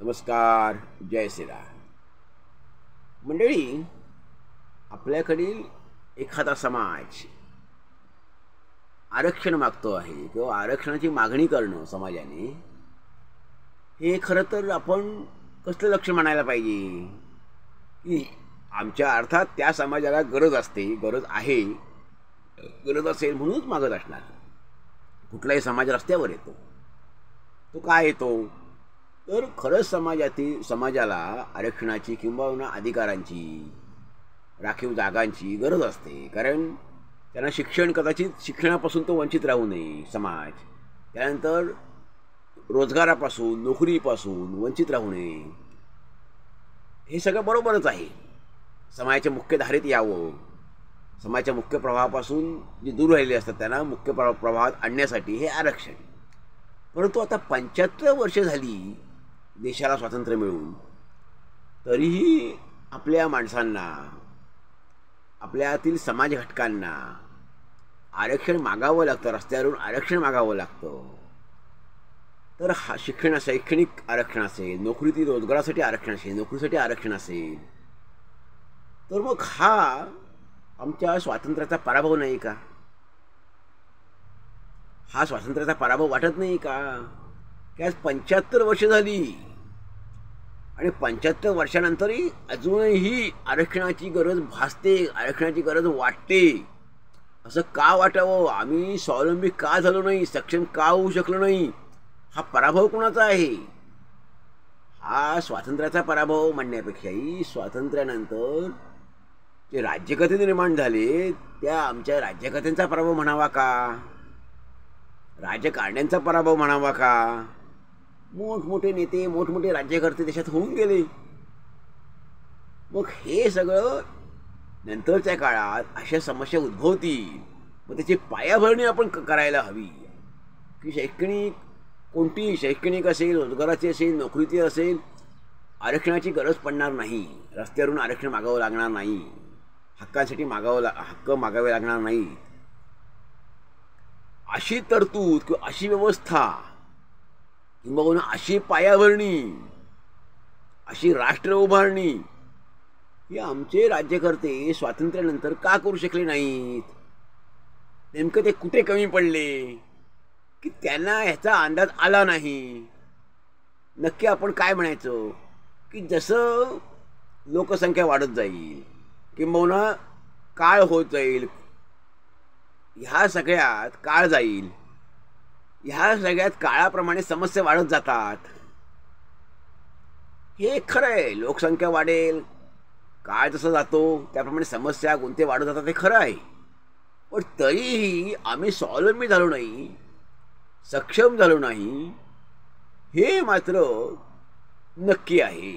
नमस्कार. जय श्रीराम. मंडळी, आपल्याकडील एखादा समाज आरक्षण मागतो आहे किंवा आरक्षणाची मागणी करणं समाजाने, हे खरं तर आपण कसलं लक्ष म्हणायला पाहिजे की आमच्या अर्थात त्या समाजाला गरज असते, गरज आहे, गरज असेल म्हणूनच मागत असणार. कुठलाही समाज रस्त्यावर येतो, तो काय येतो तर खरंच समाजाला आरक्षणाची किंवा अधिकारांची, राखीव जागांची गरज असते. कारण त्यांना कदाचित शिक्षणापासून तो वंचित राहू नये समाज, त्यानंतर रोजगारापासून, नोकरीपासून वंचित राहू नये. हे सगळं बरोबरच आहे. समाजाच्या मुख्य धारेत यावं, समाजाच्या मुख्य प्रवाहापासून जे दूर राहिलेले असतात त्यांना मुख्य प्रवाहात आणण्यासाठी हे आरक्षण. परंतु आता 75 वर्ष झाली देशाला स्वातंत्र्य मिळून, तरीही आपल्या माणसांना, आपल्यातील समाज घटकांना आरक्षण मागावं लागतं, रस्त्यावरून आरक्षण मागावं लागतं. तर शैक्षणिक आरक्षण असेल, नोकरीतील रोजगारासाठी आरक्षण असेल, नोकरीसाठी आरक्षण असेल, तर मग हा आमच्या स्वातंत्र्याचा पराभव नाही का? हा स्वातंत्र्याचा पराभव वाटत नाही का? की आज 75 वर्ष झाली आणि 75 वर्षानंतरही अजूनही आरक्षणाची गरज भासते, आरक्षणाची गरज वाटते. असं का वाटावं? आम्ही स्वावलंबी का झालो नाही, सक्षम का होऊ शकलो नाही? हा पराभव कोणाचा आहे? हा स्वातंत्र्याचा पराभव म्हणण्यापेक्षाही स्वातंत्र्यानंतर जे राज्यकर्ते निर्माण झाले त्या आमच्या राज्यकर्त्यांचा पराभव म्हणावा का? राजकारण्यांचा पराभव म्हणावा का? मोठमोठे नेते, मोठमोठे राज्यकर्ते देशात होऊन गेले. मग हे सगळं नंतरच्या काळात अशा समस्या उद्भवतील, मग त्याची पायाभरणी आपण करायला हवी की कोणती शैक्षणिक असेल, रोजगाराची असेल, नोकरीची असेल, आरक्षणाची गरज पडणार नाही, रस्त्यावरून आरक्षण मागावं लागणार नाही, हक्कांसाठी हक्क मागावे लागणार नाही. अशी तरतूद किंवा अशी व्यवस्था किंवा अशी पायाभरणी, अशी राष्ट्र उभारणी ही आमचे राज्यकर्ते स्वातंत्र्यानंतर का करू शकले नाहीत? नेमकं ते कुठे कमी पडले की त्यांना ह्याचा अंदाज आला नाही? नक्की आपण काय म्हणायचं की जसं लोकसंख्या वाढत जाईल किंवा काळ होत जाईल, ह्या सगळ्यात काळ जाईल, ह्या सगळ्यात काळाप्रमाणे समस्या वाढत जातात. हे खरं आहे. लोकसंख्या वाढेल, काळ जसं जातो त्याप्रमाणे समस्या गुंते वाढत जातात, हे खरं आहे. पण तरीही आम्ही स्वावलंबी झालो नाही, सक्षम झालो नाही, हे मात्र नक्की आहे.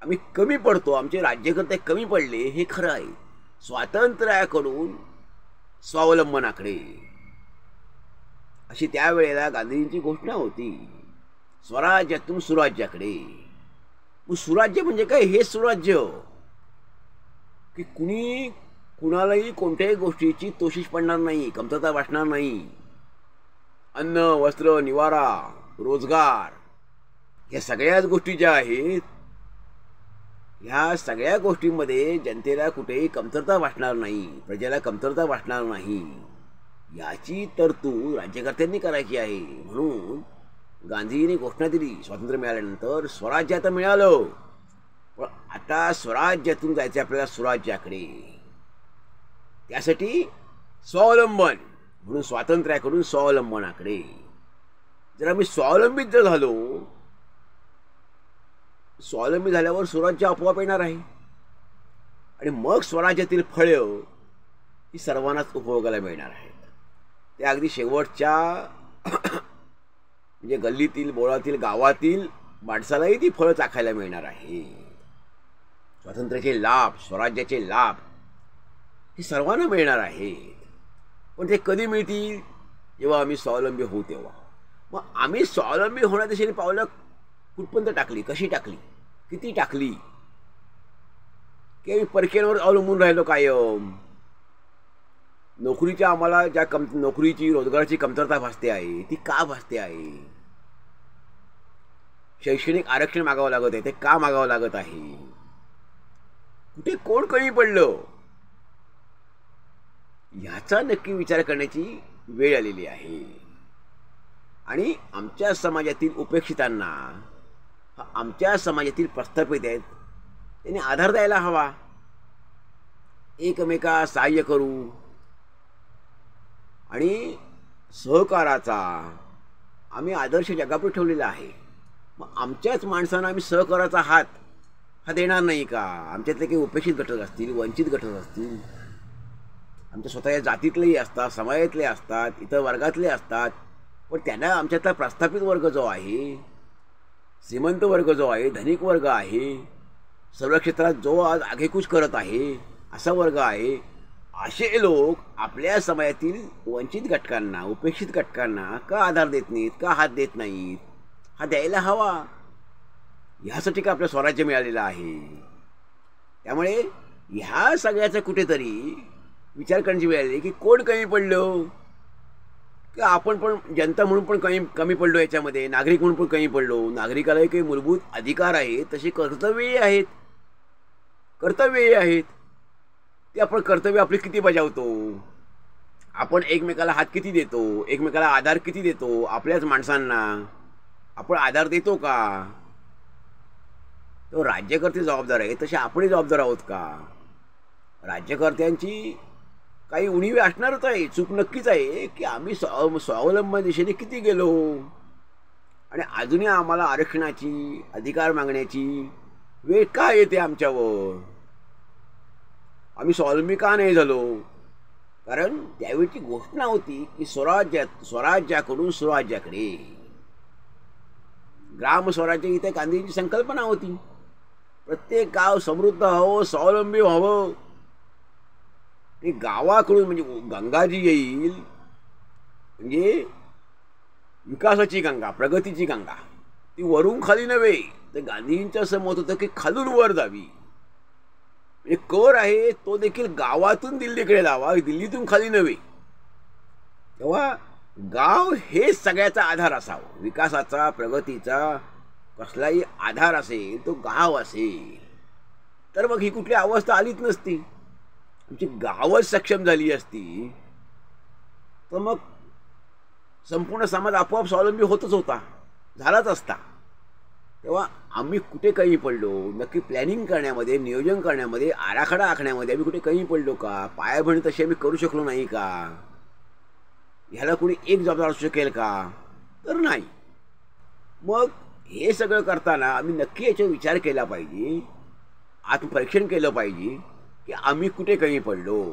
आम्ही कमी पडतो, आमचे राज्यकर्ते कमी पडले, हे खरं आहे. स्वातंत्र्याकडून स्वावलंबनाकडे अशी त्यावेळेला गांधीजींची घोषणा होती, स्वराज्यातून सुराज्याकडे. मग सुराज्य म्हणजे काय? हे सुराज्य की कुणालाही कोणत्याही गोष्टीची तोशिष पडणार नाही, कमतरता भासणार नाही. अन्न, वस्त्र, निवारा, रोजगार, या सगळ्याच गोष्टी ज्या आहेत, ह्या सगळ्या गोष्टींमध्ये जनतेला कुठेही कमतरता भासणार नाही, प्रजेला कमतरता भासणार नाही, याची तरतूद राज्यकर्त्यांनी करायची आहे. म्हणून गांधीजींनी घोषणा दिली, स्वातंत्र्य मिळाल्यानंतर स्वराज्य आता मिळालं, पण आता स्वराज्यातून जायचं आपल्याला सुराज्याकडे. त्यासाठी स्वावलंबन म्हणून स्वातंत्र्याकडून स्वावलंबनाकडे. जर आम्ही स्वावलंबीत जर झालो, स्वावलंबी झाल्यावर स्वराज्य आपोआप येणार आहे आणि मग स्वराज्यातील फळं ही सर्वांनाच उपभोगायला मिळणार आहेत. ते अगदी शेवटच्या म्हणजे गल्लीतील, बोळातील, गावातील माणसालाही ती फळं चाखायला मिळणार आहे. स्वातंत्र्याचे लाभ, स्वराज्याचे लाभ हे सर्वांना मिळणार आहेत. पण ते कधी मिळतील? जेव्हा आम्ही स्वावलंबी होऊ तेव्हा. मग आम्ही स्वावलंबी होण्या दिशेने पावलं कुठपर्यंत टाकली, कशी टाकली, किती टाकली? की आम्ही परक्यांवर अवलंबून राहिलो कायम? नोकरीच्या आम्हाला ज्या नोकरीची, रोजगाराची कमतरता भासते आहे, ती का भासते आहे? शैक्षणिक आरक्षण मागावं लागत आहे, ते का मागावं लागत आहे, कुठे कोण कमी पडलं, ह्याचा नक्की विचार करण्याची वेळ आलेली आहे. आणि आमच्या समाजातील उपेक्षितांना, आमच्या समाजातील प्रस्थापित आहेत, त्यांनी आधार द्यायला हवा. एकमेका सहाय्य करू आणि सहकाराचा आम्ही आदर्श जगापुढे ठेवलेला आहे. मग आमच्याच माणसांना आम्ही सहकाराचा हात हा देणार नाही का? आमच्यातले काही उपेक्षित घटक असतील, वंचित घटक असतील, आमच्या स्वतःच्या जातीतलेही असतात, समाजातले असतात, इतर वर्गातले असतात, पण त्यांना आमच्यातला प्रस्थापित वर्ग जो आहे, श्रीमंत वर्ग जो आहे, धनिक वर्ग आहे, सर्व क्षेत्रात जो आज आगेकूच करत आहे असा वर्ग आहे, असे लोक आपल्या समाजातील वंचित घटकांना, उपेक्षित घटकांना का आधार देत नाहीत, का हात देत नाहीत? हा द्यायला हवा. ह्यासाठी का आपलं स्वराज्य मिळालेलं आहे. त्यामुळे ह्या सगळ्याचा कुठेतरी विचार करण्याची वेळ आली की कोण कमी पडलो, की आपण पण जनता म्हणून पण कमी पडलो, याच्यामध्ये नागरिक म्हणून पण कमी पडलो. नागरिकालाही काही मूलभूत अधिकार आहेत, तसे कर्तव्यही आहेत. ते आपण कर्तव्य आपले किती बजावतो, आपण एकमेकाला हात किती देतो, एकमेकाला आधार किती देतो, आपल्याच माणसांना आपण आधार देतो का? तो राज्यकर्ते जबाबदार आहे, तसे आपणही जबाबदार आहोत का? राज्यकर्त्यांची काही उणीव असणारच आहे, चूक नक्कीच आहे की आम्ही स्वावलंबन दिशेने किती गेलो आणि अजूनही आम्हाला आरक्षणाची, अधिकार मागण्याची वेळ का येते आमच्यावर? आम्ही स्वावलंबी का नाही झालो? कारण त्यावेळची घोषणा होती की स्वराज्याकडून सुराज्याकडे, ग्राम स्वराज्य इथे गांधींची संकल्पना होती. प्रत्येक गाव समृद्ध व्हावं, स्वावलंबी व्हावं. आणि गावाकडून म्हणजे गंगा जी येईल, म्हणजे विकासाची गंगा, प्रगतीची गंगा, ती वरून खाली नव्हे, तर गांधींचं असं मत होतं की खालून वर जावी. म्हणजे कर आहे तो देखील गावातून दिल्लीकडे जावा, दिल्लीतून खाली नव्हे. तेव्हा गाव हे सगळ्याचा आधार असावा. विकासाचा, प्रगतीचा कसलाही आधार असेल तो गाव असेल, तर मग ही कुठली अवस्था आलीच नसती. आमची गावच सक्षम झाली असती तर मग संपूर्ण समाज आपोआप स्वावलंबी होतच होता, झालाच असता. तेव्हा आम्ही कुठे कमी पडलो, नक्की प्लॅनिंग करण्यामध्ये, नियोजन करण्यामध्ये, आराखडा आखण्यामध्ये आम्ही कुठे कमी पडलो का? पायाभरणी तशी आम्ही करू शकलो नाही का? ह्याला कोणी एक जबाबदार असू शकेल का? तर नाही. मग हे सगळं करताना आम्ही नक्की याच्यावर विचार केला पाहिजे, आत्मपरीक्षण केलं पाहिजे की आम्ही कुठे कमी पडलो,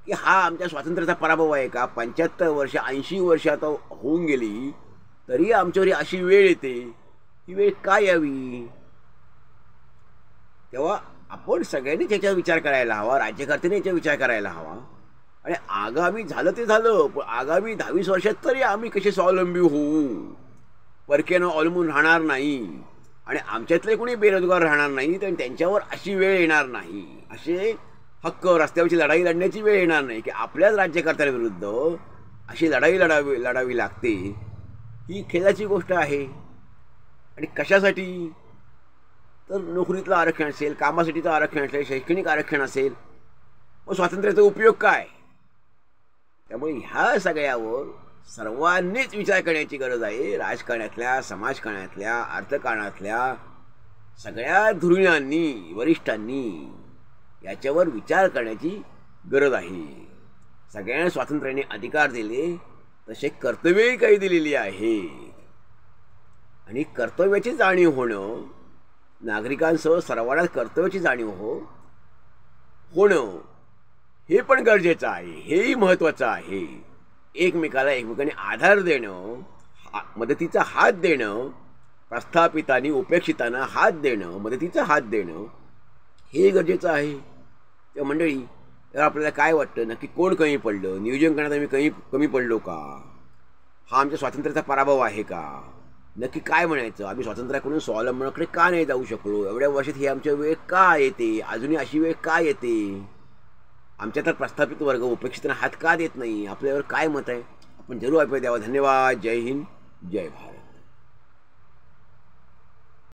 की हा आमच्या स्वातंत्र्याचा पराभव आहे का? 75 वर्ष 80 वर्ष आता होऊन गेली तरी आमच्यावर अशी वेळ येते, ही वेळ का यावी? तेव्हा आपण सगळ्यांनी त्याच्यावर विचार करायला हवा, राज्यकर्त्यांनी याच्यावर विचार करायला हवा. आणि आगामी झालं ते झालं, पण आगामी 10-20 वर्षात तरी आम्ही कसे स्वावलंबी होऊ, परकेनं अवलंबून राहणार नाही आणि आमच्यातले कोणी बेरोजगार राहणार नाही, तर त्यांच्यावर अशी वेळ येणार नाही, असे हक्क रस्त्यावरची लढाई लढण्याची वेळ येणार नाही की आपल्याच राज्यकर्त्यांविरुद्ध अशी लढाई लढावी लागते. ही खेदाची गोष्ट आहे. आणि कशासाठी? तर नोकरीतलं आरक्षण असेल, कामासाठीचं आरक्षण असेल, शैक्षणिक आरक्षण असेल, मग स्वातंत्र्याचा उपयोग काय? त्यामुळे ह्या सगळ्यावर सर्वांनीच विचार करण्याची गरज आहे. राजकारणातल्या, समाजकारणातल्या, अर्थकारणातल्या सगळ्या धुरीणांनी, वरिष्ठांनी याच्यावर विचार करण्याची गरज आहे. सगळ्यांना स्वातंत्र्याने अधिकार दिले, तसे कर्तव्यही काही दिलेली आहे. आणि कर्तव्याची जाणीव होणं, नागरिकांसह सर्वांनाच कर्तव्याची जाणीव होणं हे पण गरजेचं आहे, हेही महत्त्वाचं आहे. एकमेकांनी आधार देणं, मदतीचा हात देणं, प्रस्थापितांनी उपेक्षितांना हात देणं, मदतीचा हात देणं हे गरजेचं आहे. त्या मंडळी, तर आपल्याला काय वाटतं, नक्की कोण कमी पडलं? नियोजन करण्यात आम्ही कमी पडलो का? हा आमच्या स्वातंत्र्याचा पराभव आहे का? नक्की काय म्हणायचं? आम्ही स्वातंत्र्याकडून स्वावलंबनाकडे का नाही जाऊ शकलो? एवढ्या वर्षात ही आमच्या वेळ का येते? अजूनही अशी वेळ का येते? आमच्या तर प्रस्थापित वर्ग उपेक्षितांना हात का देत नाही? आपल्यावर काय मत आहे? आपण जरूर ऐकूया द्यावा. धन्यवाद. जय हिंद, जय भारत.